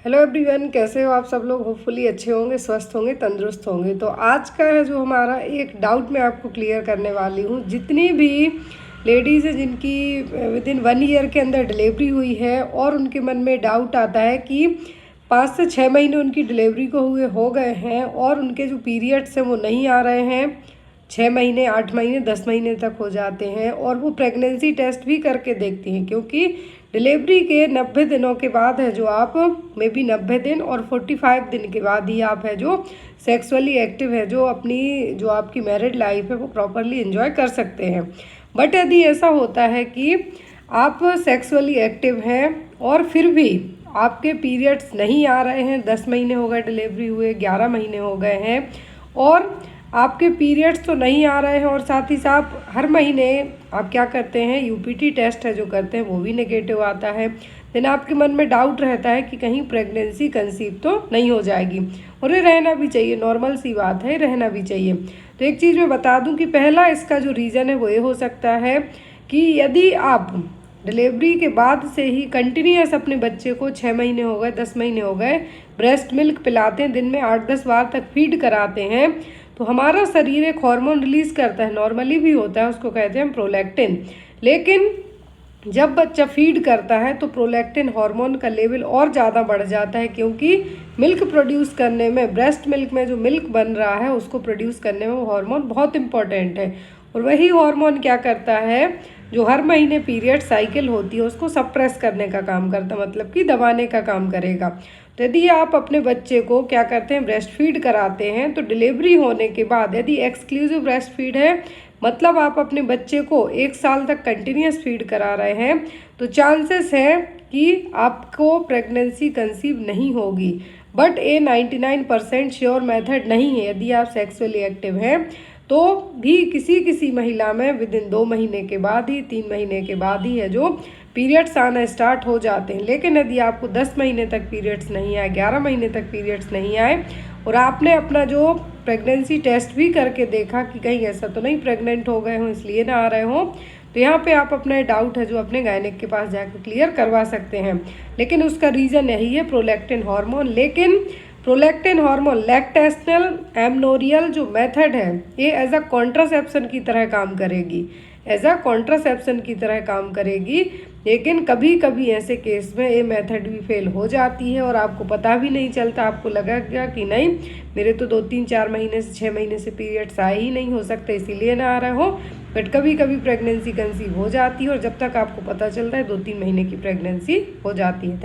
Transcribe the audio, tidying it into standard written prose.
Hello everyone, कैसे हो आप सब लोग। होपफुली अच्छे होंगे, स्वस्थ होंगे, तंदुरुस्त होंगे। तो आज का है जो हमारा एक डाउट मैं आपको क्लियर करने वाली हूँ। जितनी भी लेडीज़ हैं जिनकी विद इन 1 ईयर के अंदर डिलीवरी हुई है और उनके मन में डाउट आता है कि 5 से 6 महीने उनकी डिलीवरी को हुए हो गए हैं और उनके जो पीरियड्स हैं वो नहीं आ रहे हैं, 6 महीने, 8 महीने, 10 महीने तक हो जाते हैं और वो प्रेगनेंसी टेस्ट भी करके देखती हैं, क्योंकि डिलीवरी के 90 दिनों के बाद है जो आप मे बी 90 दिन और 45 दिन के बाद ही आप है जो सेक्सुअली एक्टिव है, जो अपनी जो आपकी मैरिड लाइफ है वो प्रॉपरली एंजॉय कर सकते हैं। बट यदि ऐसा होता है कि आप सेक्सुअली एक्टिव हैं और फिर भी आपके पीरियड्स नहीं आ रहे हैं, 10 महीने हो गए डिलीवरी हुए, 11 महीने हो गए हैं और आपके पीरियड्स तो नहीं आ रहे हैं और साथ ही साथ हर महीने आप क्या करते हैं, यूपीटी टेस्ट है जो करते हैं वो भी नेगेटिव आता है, देन आपके मन में डाउट रहता है कि कहीं प्रेगनेंसी कंसीव तो नहीं हो जाएगी। और ये रहना भी चाहिए, नॉर्मल सी बात है, रहना भी चाहिए। तो एक चीज़ मैं बता दूं कि पहला इसका जो रीज़न है वो ये हो सकता है कि यदि आप डिलीवरी के बाद से ही कंटिन्यूस अपने बच्चे को 6 महीने हो गए, 10 महीने हो गए, ब्रेस्ट मिल्क पिलाते हैं, दिन में 8-10 बार तक फीड कराते हैं, तो हमारा शरीर एक हार्मोन रिलीज़ करता है, नॉर्मली भी होता है, उसको कहते हैं प्रोलैक्टिन। लेकिन जब बच्चा फीड करता है तो प्रोलैक्टिन हार्मोन का लेवल और ज़्यादा बढ़ जाता है, क्योंकि मिल्क प्रोड्यूस करने में, ब्रेस्ट मिल्क में जो मिल्क बन रहा है उसको प्रोड्यूस करने में वो हार्मोन बहुत इंपॉर्टेंट है। और वही हार्मोन क्या करता है, जो हर महीने पीरियड साइकिल होती है उसको सप्रेस करने का काम करता है, मतलब कि दबाने का काम करेगा। तो यदि आप अपने बच्चे को क्या करते हैं, ब्रेस्ट फीड कराते हैं, तो डिलीवरी होने के बाद यदि एक्सक्लूसिव ब्रेस्ट फीड है, मतलब आप अपने बच्चे को 1 साल तक कंटिन्यूस फीड करा रहे हैं, तो चांसेस है कि आपको प्रेगनेंसी कंसीव नहीं होगी। बट ये 99% श्योर मेथड नहीं है। यदि आप सेक्सुअली एक्टिव हैं तो भी किसी किसी महिला में विद इन 2 महीने के बाद ही, 3 महीने के बाद ही है जो पीरियड्स आना स्टार्ट हो जाते हैं। लेकिन यदि आपको 10 महीने तक पीरियड्स नहीं आए, 11 महीने तक पीरियड्स नहीं आए और आपने अपना जो प्रेगनेंसी टेस्ट भी करके देखा कि कहीं ऐसा तो नहीं प्रेग्नेंट हो गए हों इसलिए ना आ रहे हों, तो यहाँ पे आप अपना डाउट है जो अपने गायनेक के पास जाकर क्लियर करवा सकते हैं। लेकिन उसका रीज़न यही है, प्रोलैक्टिन हार्मोन। लेकिन प्रोलैक्टिन हार्मोन लैक्टेशनल एमनोरियल जो मेथड है ये एज अ कॉन्ट्रासेप्शन की तरह काम करेगी, एज अ कॉन्ट्रासेप्शन की तरह काम करेगी। लेकिन कभी कभी ऐसे केस में ये मेथड भी फेल हो जाती है और आपको पता भी नहीं चलता, आपको लगेगा कि नहीं मेरे तो 2-3-4 महीने से 6 महीने से पीरियड्स आए ही नहीं, हो सकता इसीलिए ना आ रहे हो। बट कभी कभी प्रेगनेंसी कंसीव हो जाती है और जब तक आपको पता चलता है 2-3 महीने की प्रेगनेंसी हो जाती है।